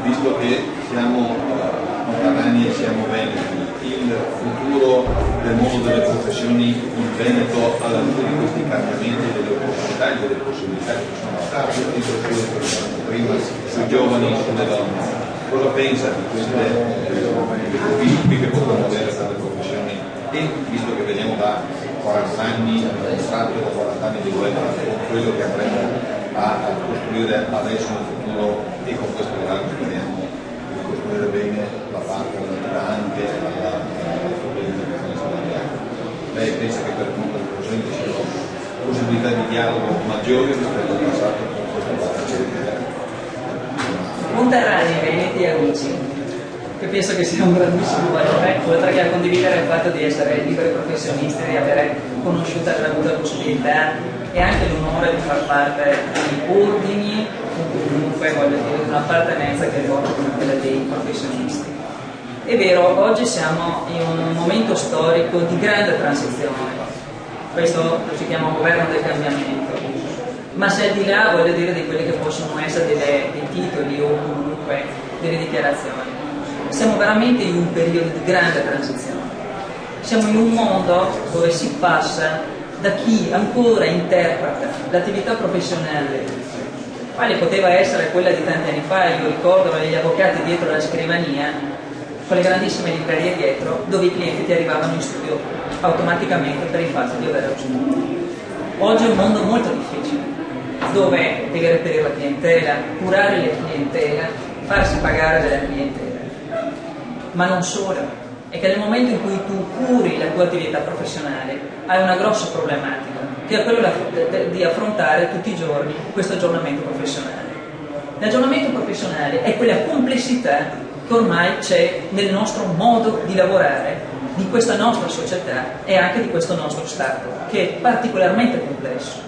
visto che siamo padani e siamo veneti, il futuro del mondo delle professioni in Veneto alla luce di questi cambiamenti, delle opportunità e delle possibilità che sono state prima sui giovani e sulle donne, cosa pensa di questi sviluppi che potremmo avere per le professioni? E visto che veniamo da 40 anni, tratto da 40 anni di guerra, con quello che avremo a costruire adesso nel futuro e con questo grado speriamo di costruire bene la parte anche alla formazione salariale. Lei pensa che per il mondo del presente ci siano possibilità di dialogo maggiori rispetto al passato con questa parte? Monterrani, Veneti e amici, che penso che sia un grandissimo valore, oltre che a condividere il fatto di essere liberi professionisti, di avere conosciuto e avuto la possibilità e anche l'onore di far parte di ordini o comunque voglio dire di un'appartenenza che è come quella dei professionisti. È vero, oggi siamo in un momento storico di grande transizione, questo lo si chiama governo del cambiamento, ma se al di là voglio dire di quelli che possono essere dei titoli o comunque delle dichiarazioni, siamo veramente in un periodo di grande transizione. Siamo in un mondo dove si passa da chi ancora interpreta l'attività professionale, quale poteva essere quella di tanti anni fa, io ricordo gli avvocati dietro la scrivania, con le grandissime librerie dietro, dove i clienti ti arrivavano in studio automaticamente per il fatto di aver raggiunto. Oggi è un mondo molto difficile, dove devi reperire la clientela, curare la clientela, farsi pagare della clientela. Ma non solo, è che nel momento in cui tu curi la tua attività professionale hai una grossa problematica, che è quella di affrontare tutti i giorni questo aggiornamento professionale. L'aggiornamento professionale è quella complessità che ormai c'è nel nostro modo di lavorare, di questa nostra società e anche di questo nostro Stato, che è particolarmente complesso.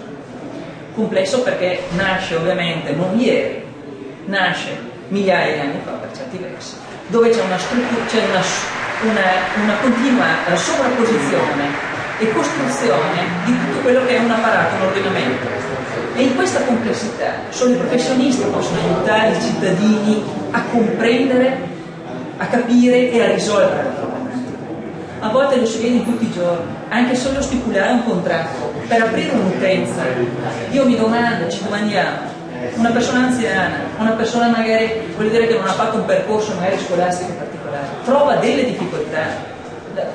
Complesso perché nasce ovviamente non ieri, nasce migliaia di anni fa per certi versi, dove c'è una struttura, c'è una continua sovrapposizione e costruzione di tutto quello che è un apparato, un ordinamento. E in questa complessità solo i professionisti possono aiutare i cittadini a comprendere, a capire e a risolvere la problematica. A volte lo si vede in tutti i giorni, anche solo stipulare un contratto per aprire un'utenza. Io mi domando, ci domandiamo, una persona anziana, una persona magari vuol dire che non ha fatto un percorso magari scolastico particolare, trova delle difficoltà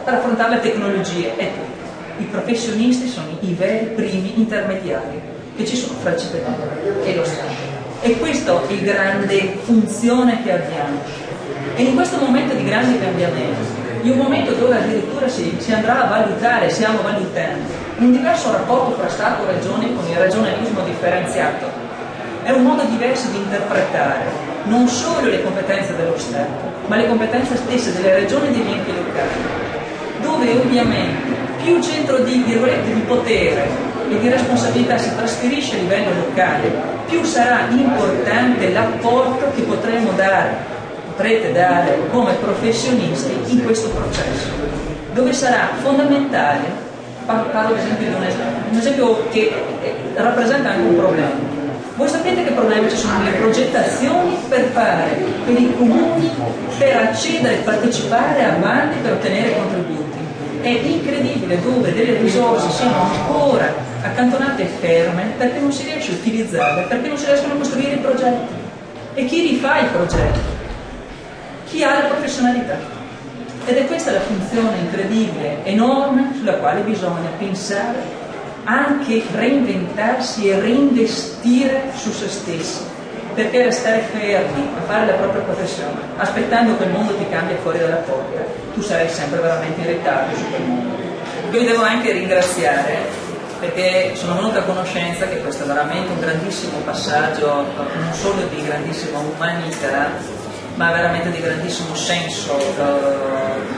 per affrontare le tecnologie. Ecco, i professionisti sono i veri primi intermediari che ci sono fra il cittadino e lo Stato. E questa è la grande funzione che abbiamo. E in questo momento di grande cambiamento, in un momento dove addirittura si andrà a valutare, stiamo valutando, un diverso rapporto fra Stato e Regione con il regionalismo differenziato, è un modo diverso di interpretare non solo le competenze dello Stato, ma le competenze stesse delle regioni e degli enti locali, dove ovviamente più il centro di potere e di responsabilità si trasferisce a livello locale, più sarà importante l'apporto che potrete dare come professionisti in questo processo, dove sarà fondamentale, parlo ad esempio di un esempio che rappresenta anche un problema. Voi sapete che problemi ci sono nelle progettazioni per fare per i comuni per accedere e partecipare a bandi per ottenere contributi. È incredibile dove delle risorse siano ancora accantonate e ferme perché non si riesce a utilizzarle, perché non si riescono a costruire i progetti. E chi rifà i progetti? Chi ha la professionalità? Ed è questa la funzione incredibile, enorme, sulla quale bisogna pensare, anche reinventarsi e reinvestire su se stessi, perché restare fermi a fare la propria professione aspettando che il mondo ti cambia fuori dalla porta, tu sarai sempre veramente in ritardo su quel mondo. Io vi devo anche ringraziare perché sono venuta a conoscenza che questo è veramente un grandissimo passaggio, non solo di grandissima umanità, ma veramente di grandissimo senso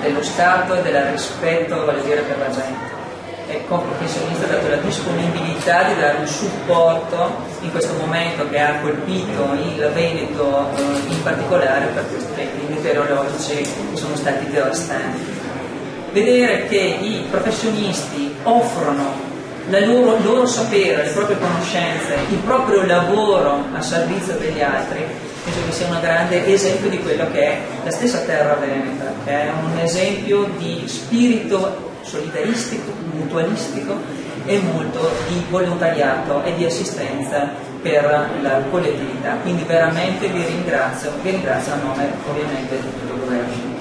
dello Stato e del rispetto, voglio dire, per la gente. E come professionista ha dato la disponibilità di dare un supporto in questo momento che ha colpito il Veneto in particolare per questi eventi meteorologici che sono stati devastanti. Vedere che i professionisti offrono il loro sapere, le proprie conoscenze, il proprio lavoro a servizio degli altri penso che sia un grande esempio di quello che è la stessa terra veneta, che è un esempio di spirito solidaristico, mutualistico e molto di volontariato e di assistenza per la collettività. Quindi veramente vi ringrazio a nome ovviamente di tutto il governo.